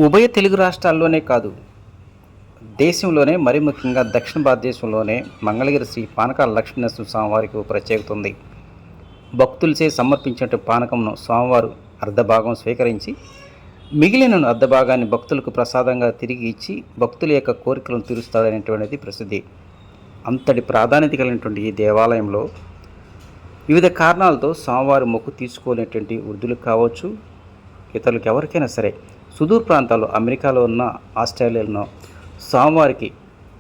ఉభయ తెలుగు రాష్ట్రాల్లోనే కాదు, దేశంలోనే మరీ ముఖ్యంగా దక్షిణ భారతదేశంలోనే మంగళగిరి శ్రీ పానకాల లక్ష్మీనరసింహ స్వామివారికి ఓ ప్రత్యేకత ఉంది. భక్తులచే సమర్పించిన పానకంను స్వామివారు అర్ధభాగం స్వీకరించి మిగిలిన అర్ధభాగాన్ని భక్తులకు ప్రసాదంగా తిరిగి ఇచ్చి భక్తుల యొక్క కోరికలను తీరుస్తాడనేటువంటిది ప్రసిద్ధి. అంతటి ప్రాధాన్యత కలిగినటువంటి ఈ దేవాలయంలో వివిధ కారణాలతో స్వామివారి మొక్కు తీసుకోలేనటువంటి వృద్ధులకు కావచ్చు, ఇతరులకు ఎవరికైనా సరే సుదూర ప్రాంతాల్లో అమెరికాలో ఉన్న ఆస్ట్రేలియాలో స్వామివారికి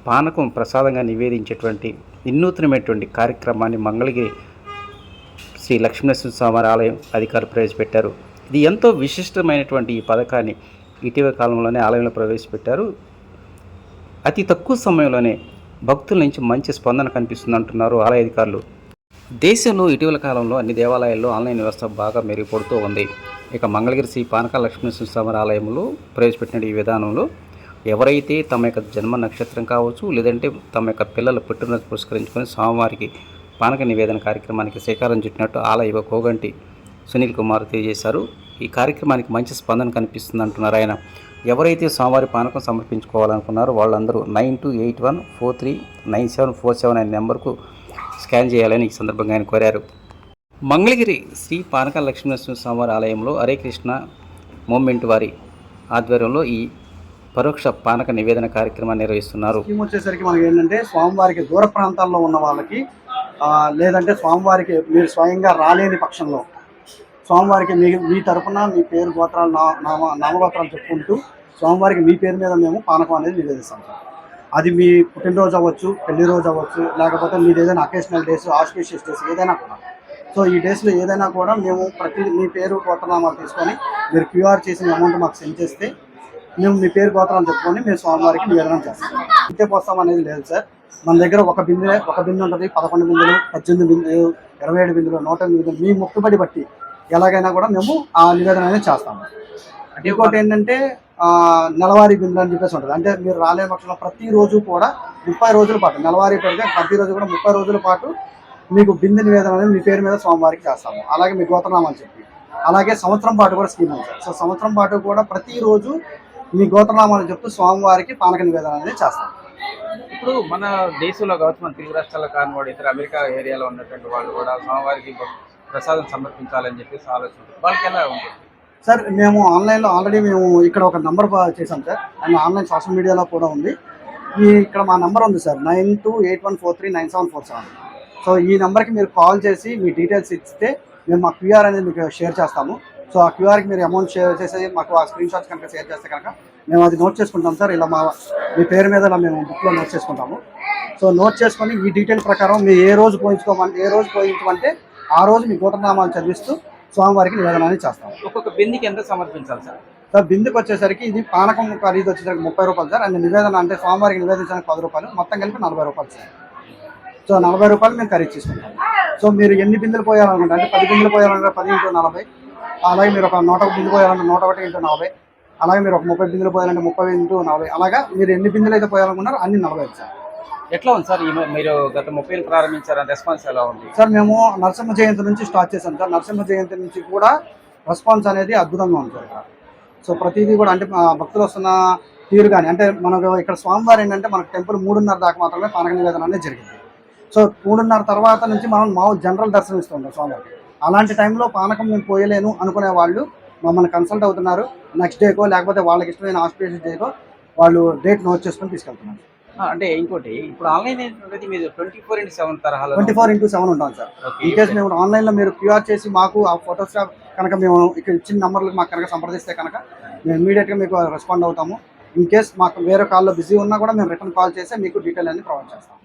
పానకం ప్రసాదంగా నివేదించేటువంటి వినూత్నమైనటువంటి కార్యక్రమాన్ని మంగళగిరి శ్రీ లక్ష్మీనరసింహ స్వామివారి ఆలయం అధికారులు ప్రవేశపెట్టారు. ఇది ఎంతో విశిష్టమైనటువంటి ఈ పథకాన్ని ఇటీవల కాలంలోనే ఆలయంలో ప్రవేశపెట్టారు. అతి తక్కువ సమయంలోనే భక్తుల నుంచి మంచి స్పందన కనిపిస్తుంది అంటున్నారు ఆలయ అధికారులు. దేశంలో ఇటీవల కాలంలో అన్ని దేవాలయాల్లో ఆన్లైన్ వ్యవస్థ బాగా మెరుగుపడుతూ ఉంది. ఇక మంగళగిరి శ్రీ పానకాల లక్ష్మీనరసింహ స్వామి ఆలయంలో ప్రవేశపెట్టిన ఈ విధానంలో ఎవరైతే తమ యొక్క జన్మ నక్షత్రం కావచ్చు, లేదంటే తమ యొక్క పిల్లల పుట్టినరోజు పురస్కరించుకొని స్వామివారికి పానక నివేదన కార్యక్రమానికి శ్రీకారం చుట్టినట్టు ఆలయ కోగంటి సునీల్ కుమార్ తెలియజేశారు. ఈ కార్యక్రమానికి మంచి స్పందన కనిపిస్తుంది అంటున్నారు ఆయన. ఎవరైతే స్వామివారి పానకం సమర్పించుకోవాలనుకున్నారో వాళ్ళందరూ 9281439747 అనే నెంబర్కు స్కాన్ చేయాలని ఈ సందర్భంగా ఆయన కోరారు. మంగళగిరి శ్రీ పానకాల లక్ష్మీనరసింహ స్వామివారి ఆలయంలో హరే కృష్ణ మూవ్మెంట్ వారి ఆధ్వర్యంలో ఈ పరోక్ష పానక నివేదన కార్యక్రమాన్ని నిర్వహిస్తున్నారు. వచ్చేసరికి మనకి ఏంటంటే స్వామివారికి దూర ప్రాంతాల్లో ఉన్న వాళ్ళకి లేదంటే స్వామివారికి మీరు స్వయంగా రాలేని పక్షంలో స్వామివారికి మీ తరఫున మీ పేరు గోత్రాలు నామగోత్రాలు చెప్పుకుంటూ స్వామివారికి మీ పేరు మీద మేము పానకం అనేది నివేదిస్తాం సార్. అది మీ పుట్టినరోజు అవ్వచ్చు, పెళ్లి రోజు అవ్వచ్చు, లేకపోతే మీరు ఏదైనా అకేషనల్ డేస్, ఆస్పిషియస్ డేస్ ఏదైనా కూడా. సో ఈ డేస్లో ఏదైనా కూడా మేము మీ పేరు గోత్రనామాలు తీసుకొని మీరు క్యూఆర్ చేసిన అమౌంట్ మాకు సెండ్ చేస్తే మేము మీ పేరు గోత్రాలు చెప్పుకొని మేము స్వామివారికి నివేదన చేస్తాం. ఇంతే పోస్తాం అనేది లేదు సార్. మన దగ్గర ఒక బిందె ఉంటుంది, 11 బిందెలు, 18 బిందెలు, 27 బిందెలు, 108 బిందెలు మీ మొక్కుబడి బట్టి ఎలాగైనా కూడా మేము ఆ నివేదన అనేది చేస్తాము. ఇంకోటి ఏంటంటే నెలవారీ బిందెలు అని చెప్పేసి ఉంటుంది. అంటే మీరు రాలేని పక్షంలో ప్రతిరోజు కూడా 30 రోజుల పాటు నెలవారీ పెడితే ప్రతిరోజు కూడా 30 రోజుల పాటు మీకు బిందె నివేదన అనేది మీ పేరు మీద స్వామివారికి చేస్తాము. అలాగే మీ గోత్రనామాలు చెప్పి అలాగే సంవత్సరం పాటు కూడా స్కీమ్ ఉంది. సో సంవత్సరం పాటు కూడా ప్రతిరోజు మీ గోత్రనామాలు చెప్తూ స్వామివారికి పానక నివేదన అనేది చేస్తాం. ఇప్పుడు మన దేశంలో కావచ్చు, మన తెలుగు రాష్ట్రాల్లో కానివాడు ఇతర అమెరికా ఏరియాలో ఉన్నటువంటి వాళ్ళు కూడా స్వామివారికి ప్రసాదం సమర్పించాలని చెప్పేసి ఆలోచన వాళ్ళకి ఎలా ఉంటుంది సార్? మేము ఆన్లైన్లో ఆల్రెడీ మేము ఇక్కడ ఒక నెంబర్ చేసాం సార్, అండ్ ఆన్లైన్ సోషల్ మీడియాలో కూడా ఉంది. ఇక్కడ మా నెంబర్ ఉంది సార్, 9281439747. సో ఈ నెంబర్కి మీరు కాల్ చేసి మీ డీటెయిల్స్ ఇస్తే మేము మా క్యూఆర్ అనేది మీకు షేర్ చేస్తాము. సో ఆ క్యూఆర్కి మీరు అమౌంట్ షేర్ చేసి మాకు ఆ స్క్రీన్ షాట్స్ కనుక షేర్ చేస్తే కనుక మేము అది నోట్ చేసుకుంటాం సార్. ఇలా మీ పేరు మీద మేము బుక్లో నోట్ చేసుకుంటాము. సో నోట్ చేసుకొని ఈ డీటెయిల్ ప్రకారం మీరు ఏ రోజు పోయించమంటే ఆ రోజు మీ గోత్రనామాలు చదివిస్తూ స్వామివారికి నివేదన అనేది చేస్తాము. ఒక్కొక్క బిందెకి ఎంత సమర్పించాలి సార్? సార్ బిందుకు వచ్చేసరికి ఇది పానకం ఖరీదు వచ్చేసరికి 30 రూపాయలు సార్. అండ్ నివేదన అంటే స్వామివారికి నివేదించడానికి 10 రూపాయలు, మొత్తం కలిపి 40 రూపాయలు సార్. సో 40 రూపాయలు మేము ఖరీదు చేసుకుంటాము. సో మీరు ఎన్ని బిందెలు పోయాలనుకుంటే అంటే 10 బిందెలు పోయాలంటే 10 × 40, అలాగే మీరు ఒక 101 బిందెలు పోయాలంటే 101 × 40, అలాగే మీరు ఒక 30 బిందెలు పోయాలంటే 30 × 40, అలాగా మీరు ఎన్ని బిందెలు అయితే పోయాలనుకున్నారో అన్ని 40 సార్. ఎట్లా ఉంది సార్? మీరు గత 30 ప్రారంభించారు, రెస్పాన్స్ ఎలా ఉంది సార్? మేము నరసింహ జయంతి నుంచి స్టార్ట్ చేశాం సార్. నరసింహ జయంతి నుంచి కూడా రెస్పాన్స్ అనేది అద్భుతంగా ఉంది సార్. సో ప్రతిదీ కూడా అంటే భక్తులు వస్తున్న తీరు కానీ అంటే మనకు ఇక్కడ స్వామివారి ఏంటంటే మనకు టెంపుల్ 3:30 దాకా మాత్రమే పానక నివేదన అనేది జరిగింది. సో 3:30 తర్వాత నుంచి మనం మామూలు జనరల్ దర్శనం ఇస్తుంటాం స్వామివారికి. అలాంటి టైంలో పానకం మేము పోయలేను అనుకునే వాళ్ళు మమ్మల్ని కన్సల్ట్ అవుతున్నారు. నెక్స్ట్ డేకో లేకపోతే వాళ్ళకి ఇష్టమైన ఆస్పిషియస్ డేకో వాళ్ళు డేట్ నోట్ చేసుకొని తీసుకెళ్తున్నారు. అంటే ఇంకోటి ఇప్పుడు ఆన్లైన్ అనేది మీరు 24/7 తరహాలో 24/7 ఉంటాం సార్. ఇన్ కేసు మేము ఆన్లైన్లో మీరు క్యూఆర్ చేసి మాకు ఆ ఫోటోస్ కనుక మేము ఇక్కడ ఇచ్చిన నెంబర్లకు మాకు కనుక సంప్రదిస్తే కనుక మేము ఇమీడియట్గా మీకు రెస్పాండ్ అవుతాము. ఇన్ కేస్ మాకు వేరే కాల్లో బిజీ ఉన్నా కూడా మేము రిటర్న్ కాల్ చేసి మీకు డీటెయిల్ అన్ని ప్రొవైడ్ చేస్తాము.